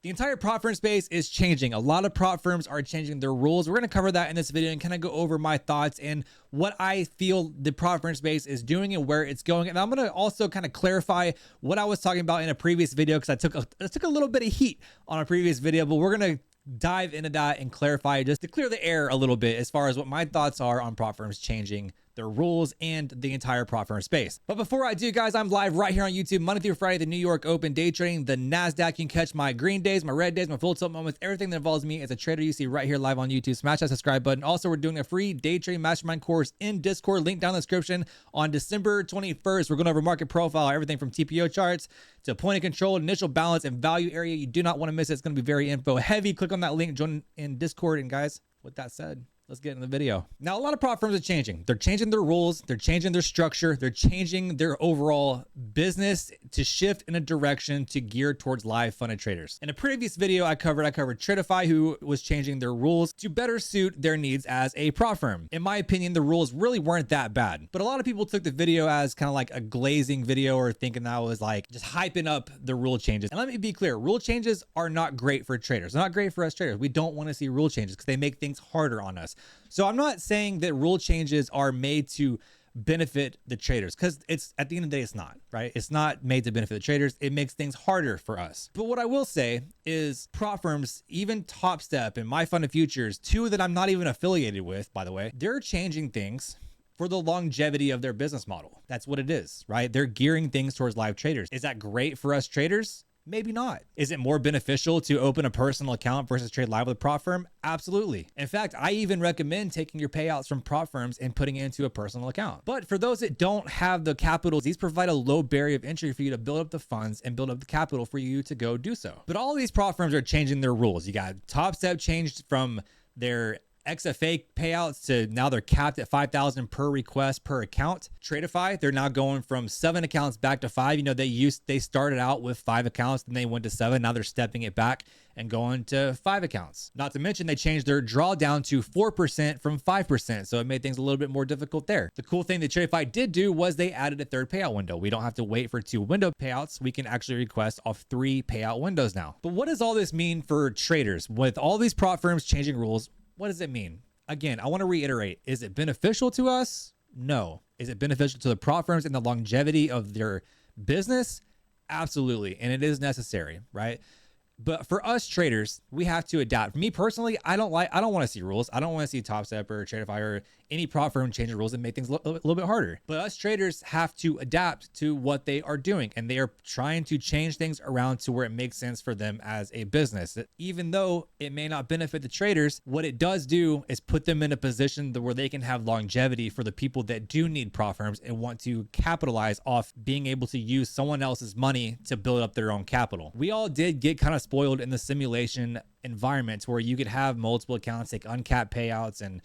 The entire prop firm space is changing. A lot of prop firms are changing their rules. We're going to cover that in this video and kind of go over my thoughts and what I feel the prop firm space is doing and where it's going. And I'm going to also kind of clarify what I was talking about in a previous video, because I took a little bit of heat on a previous video, but we're going to dive into that and clarify just to clear the air a little bit as far as what my thoughts are on prop firms changing their rules and the entire prop firm space. But before I do, guys, I'm live right here on YouTube Monday through Friday, the New York Open, day trading, the NASDAQ. You can catch my green days, my red days, my full tilt moments, everything that involves me as a trader you see right here live on YouTube. Smash that subscribe button. Also, we're doing a free day trading mastermind course in Discord, link down in the description. On December 21st, we're going over market profile, everything from TPO charts to point of control, initial balance, and value area. You do not want to miss it. It's going to be very info heavy. Click on that link, join in Discord. And guys, with that said, let's get in the video. Now, a lot of prop firms are changing. They're changing their rules. They're changing their structure. They're changing their overall business to shift in a direction to gear towards live funded traders. In a previous video I covered Tradify, who was changing their rules to better suit their needs as a prop firm. In my opinion, the rules really weren't that bad, but a lot of people took the video as kind of like a glazing video or thinking that was like just hyping up the rule changes. And let me be clear, rule changes are not great for traders. They're not great for us traders. We don't want to see rule changes because they make things harder on us. So I'm not saying that rule changes are made to benefit the traders, because it's, at the end of the day, it's not, right? It's not made to benefit the traders. It makes things harder for us. But what I will say is prop firms, even Top Step and My Fund of Futures, two that I'm not even affiliated with, by the way, they're changing things for the longevity of their business model. That's what it is, right? They're gearing things towards live traders. Is that great for us traders? Maybe not. Is it more beneficial to open a personal account versus trade live with a prop firm? Absolutely. In fact, I even recommend taking your payouts from prop firms and putting it into a personal account. But for those that don't have the capital, these provide a low barrier of entry for you to build up the funds and build up the capital for you to go do so. But all of these prop firms are changing their rules. You got Top Step changed from their XFA payouts to now they're capped at 5,000 per request per account. Tradify, they're now going from 7 accounts back to 5. You know, they started out with 5 accounts, then they went to 7. Now they're stepping it back and going to 5 accounts. Not to mention they changed their drawdown to 4% from 5%. So it made things a little bit more difficult there. The cool thing that Tradify did do was they added a 3rd payout window. We don't have to wait for 2 window payouts. We can actually request off 3 payout windows now. But what does all this mean for traders? With all these prop firms changing rules, what does it mean? Again, I want to reiterate, is it beneficial to us? No. Is it beneficial to the prop firms and the longevity of their business? Absolutely. And it is necessary, right? But for us traders, we have to adapt. For me personally, I don't want to see rules. I don't want to see Top Step or Tradify or any prop firm change the rules and make things a little bit harder. But us traders have to adapt to what they are doing. And they are trying to change things around to where it makes sense for them as a business. Even though it may not benefit the traders, what it does do is put them in a position where they can have longevity for the people that do need prop firms and want to capitalize off being able to use someone else's money to build up their own capital. We all did get kind of spoiled in the simulation environments where you could have multiple accounts, take uncapped payouts and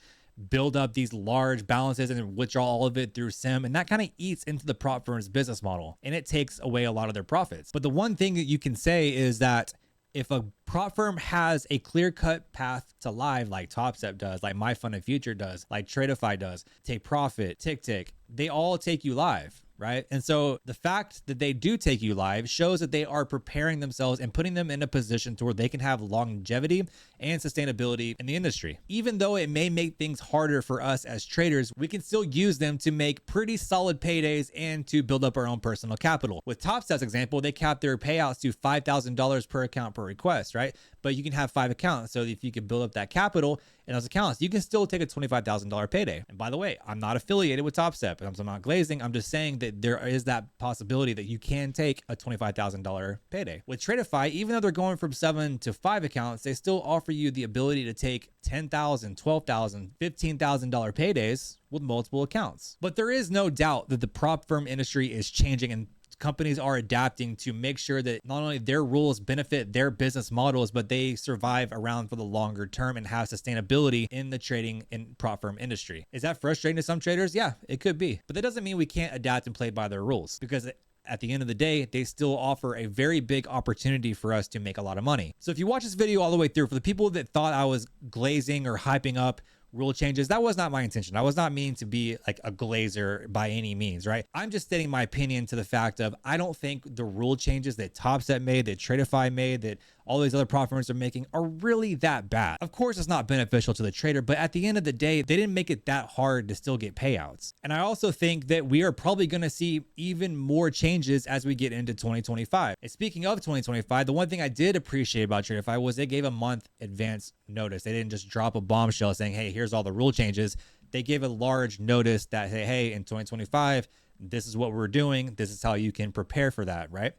build up these large balances and withdraw all of it through sim. And that kind of eats into the prop firm's business model and it takes away a lot of their profits. But the one thing that you can say is that if a prop firm has a clear-cut path to live, like Top Step does, like My Fund of Future does, like Tradify does, Take Profit, Tick, they all take you live, right? And so the fact that they do take you live shows that they are preparing themselves and putting them in a position to where they can have longevity and sustainability in the industry. Even though it may make things harder for us as traders, we can still use them to make pretty solid paydays and to build up our own personal capital. With Top Step's example, they capped their payouts to $5,000 per account per request, right? But you can have 5 accounts. So if you can build up that capital in those accounts, you can still take a $25,000 payday. And by the way, I'm not affiliated with Top Step. I'm not glazing. I'm just saying that there is that possibility that you can take a $25,000 payday. With Tradify, even though they're going from 7 to 5 accounts, they still offer you the ability to take $10,000, $12,000, $15,000 paydays with multiple accounts. But there is no doubt that the prop firm industry is changing and companies are adapting to make sure that not only their rules benefit their business models, but they survive around for the longer term and have sustainability in the trading and prop firm industry. Is that frustrating to some traders? Yeah, it could be. But that doesn't mean we can't adapt and play by their rules, because at the end of the day, they still offer a very big opportunity for us to make a lot of money. So if you watch this video all the way through, for the people that thought I was glazing or hyping up rule changes, that was not my intention. I was not meaning to be like a glazer by any means, right? I'm just stating my opinion to the fact of, I don't think the rule changes that Top Step made, that Tradify made, that all these other prop firms are making are really that bad. Of course, it's not beneficial to the trader, but at the end of the day, they didn't make it that hard to still get payouts. And I also think that we are probably going to see even more changes as we get into 2025. And speaking of 2025, the one thing I did appreciate about TraderFi was they gave a month advance notice. They didn't just drop a bombshell saying, hey, here's all the rule changes. They gave a large notice that, hey, in 2025, this is what we're doing. This is how you can prepare for that, right?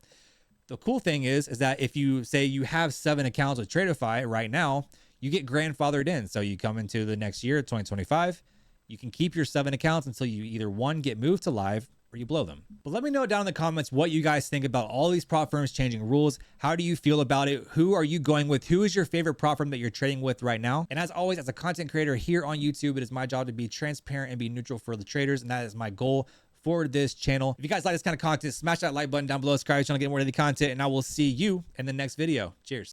The cool thing is that if you say you have 7 accounts with TraderFi right now, you get grandfathered in. So you come into the next year, 2025, you can keep your 7 accounts until you either one, get moved to live, or you blow them. But let me know down in the comments what you guys think about all these prop firms changing rules. How do you feel about it? Who are you going with? Who is your favorite prop firm that you're trading with right now? And as always, as a content creator here on YouTube, it is my job to be transparent and be neutral for the traders. And that is my goal for this channel. If you guys like this kind of content, smash that like button down below, subscribe to the channel, get more daily content, and I will see you in the next video. Cheers.